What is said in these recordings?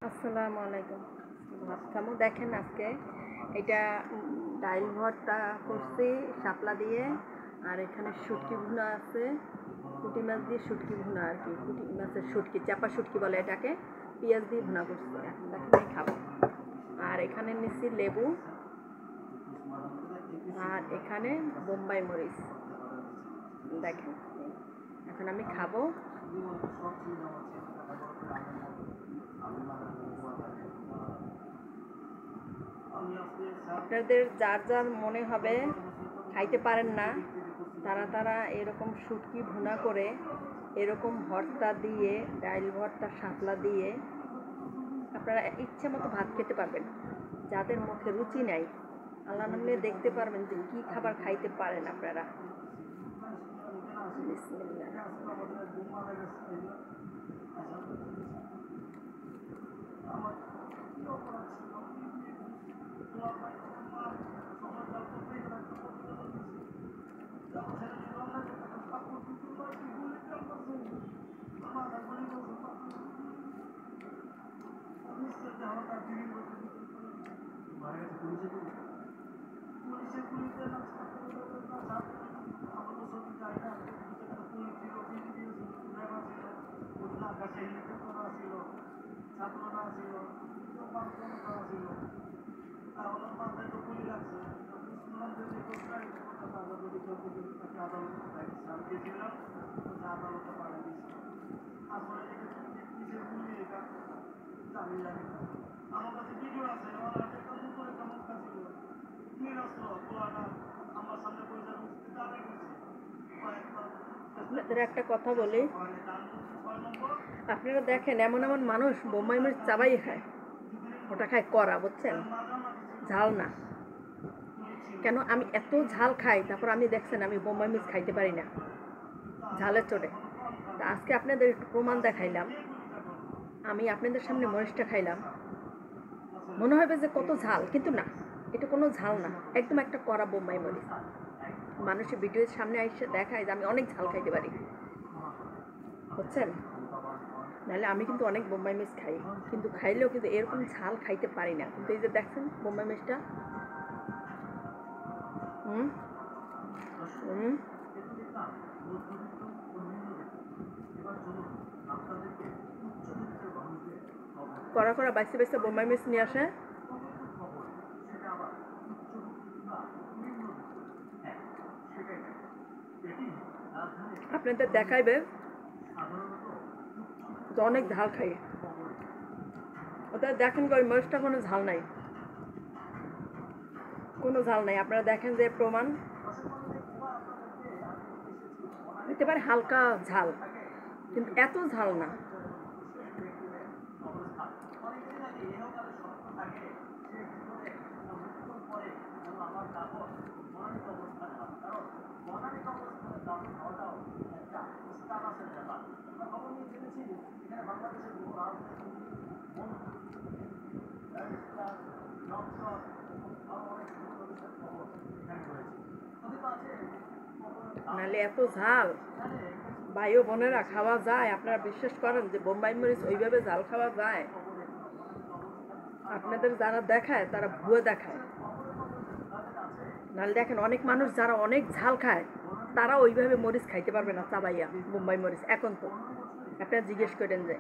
আসসালামু আলাইকুম। ভাত খামু দেখেন আজকে এটা ডাইল ভর্তা করছি শাপলা দিয়ে, আর এখানে শুটকি ভুনা আছে, পুঁটি মাছ দিয়ে শুটকি ভুনা আর কি, পুঁটি মাছের শুটকি, চাপা শুটকি বলে এটাকে, পেঁয়াজ দিয়ে ভুনা করছি। এখন দেখেন আমি খাবো। আর এখানে নিচ্ছি লেবু, আর এখানে বোম্বাই মরিচ। দেখেন এখন আমি খাবো। আপনাদের যার যার মনে হবে খাইতে পারেন না, তারা এরকম শুটকি ভুনা করে, এরকম ভর্তা দিয়ে, ডাইল ভর্তা শাপলা দিয়ে আপনারা ইচ্ছে মতো ভাত খেতে পারবেন। যাদের মুখে রুচি নাই, আল্লাহ নামলে দেখতে পারবেন যে কী খাবার খাইতে পারেন আপনারা। বিসমিল্লাহ। আপনাদের একটা কথা বলি, আপনারা দেখেন এমন এমন মানুষ বোম্বাই মরিচ চাবাই খায়, ওটা খায় কড়া, বুঝছেন, ঝাল না। কেন আমি এত ঝাল খাই, তারপর আমি দেখছেন আমি বোম্বাই মরিচ খাইতে পারি না ঝালের চোটে। তা আজকে আপনাদের একটু প্রমাণ দেখাইলাম, আমি আপনাদের সামনে মরিচটা খাইলাম, মনে হবে যে কত ঝাল, কিন্তু না, এটা কোনো ঝাল না, একদম একটা কড়া বোম্বাই মরিচ। মানুষের ভিডিওর সামনে এসে দেখায় যে আমি অনেক ঝাল খাইতে পারি, বুঝছেন। নাহলে আমি কিন্তু অনেক বোম্বাই মরিচ খাই, কিন্তু খাইলেও কিন্তু এরকম ঝাল খাইতে পারি না। কিন্তু এই যে দেখছেন বোম্বাই মরিচটা, কড়া কড়া বাইসে বাইসে বোম্বাই মরিচ নিয়ে আসে। আপনাদের দেখাইবে তো অনেক ঝাল খাই, ওটা দেখেন ওই মরিচটা কোনো ঝাল নাই, কোনো ঝাল নাই। আপনারা দেখেন যে প্রমাণ, হতে পারে হালকা ঝাল, কিন্তু এত ঝাল না। নাহলে এত ঝাল ভাই ও বোনেরা খাওয়া যায়? আপনারা বিশ্বাস করেন যে বোম্বাই মরিচ ওইভাবে ঝাল খাওয়া যায়? আপনাদের যারা দেখায় তারা ভুয়া দেখায়। নাহলে দেখেন অনেক মানুষ যারা অনেক ঝাল খায়, তারা ওইভাবে মরিচ খাইতে পারবে না চাবাইয়া, বোম্বাই মরিচ। এখন তো আপনারা জিজ্ঞেস করেন যে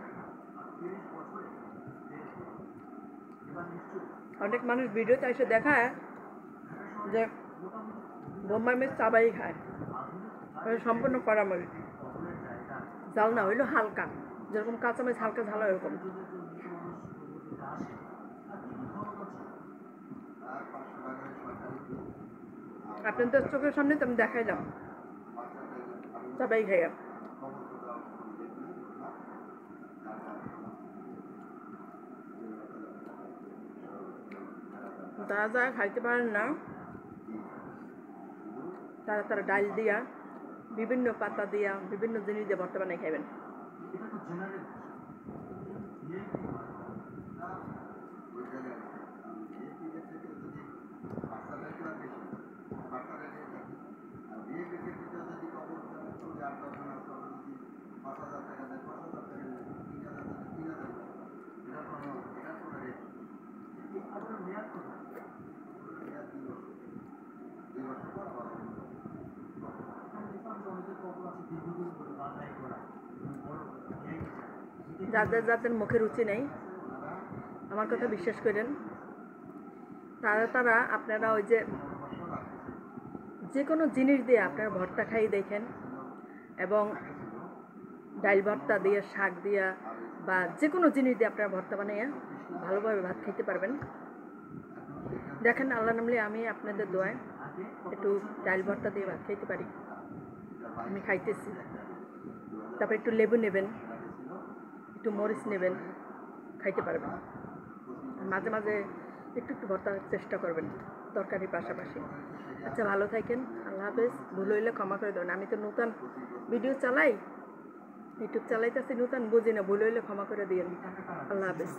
অনেক মানুষ ভিডিওতে এসে দেখায় যে বোম্বাই মরিচ চাবাই খায়, সম্পূর্ণ কড়া মরিচ, ঝাল না হইলো হালকা, যেরকম কাঁচা মরিচ হালকা ঝাল এরকম। আপনাদের চোখের সামনে তো আমি দেখাইলাম সবাই খাইয়া। যারা যারা খাইতে পারেন না, তারা ডাল দিয়া, বিভিন্ন পাতা দিয়া, বিভিন্ন জিনিস দিয়ে ভর্তা বানাই খাইবেন। যাদের যাদের মুখে রুচি নেই, আমার কথা বিশ্বাস করেন, তারা আপনারা ওই যে কোনো জিনিস দিয়ে আপনারা ভর্তা খাই দেখেন, এবং ডাল ভর্তা দিয়ে, শাক দিয়া, বা যে কোনো জিনিস দিয়ে আপনারা ভর্তা বানিয়ে ভালোভাবে ভাত খেতে পারবেন। দেখেন আল্লাহ নামলে আমি আপনাদের দোয়ায় একটু ডাল ভর্তা দিয়ে ভাত খাইতে পারি, আমি খাইতেছি। তারপর একটু লেবু নেবেন, একটু মরিচ নেবেন, খাইতে পারবেন। মাঝে মাঝে একটু একটু ভর্তার চেষ্টা করবেন তরকারির পাশাপাশি। আচ্ছা, ভালো থাকেন, আল্লাহ হাফেজ। ভুল হইলে ক্ষমা করে দেবেন, আমি তো নতুন ভিডিও চালাই, ইউটিউব চালাইতেছি নতুন, বুঝি না, ভুল হইলে ক্ষমা করে দিয়েন। আল্লাহ হাফেজ।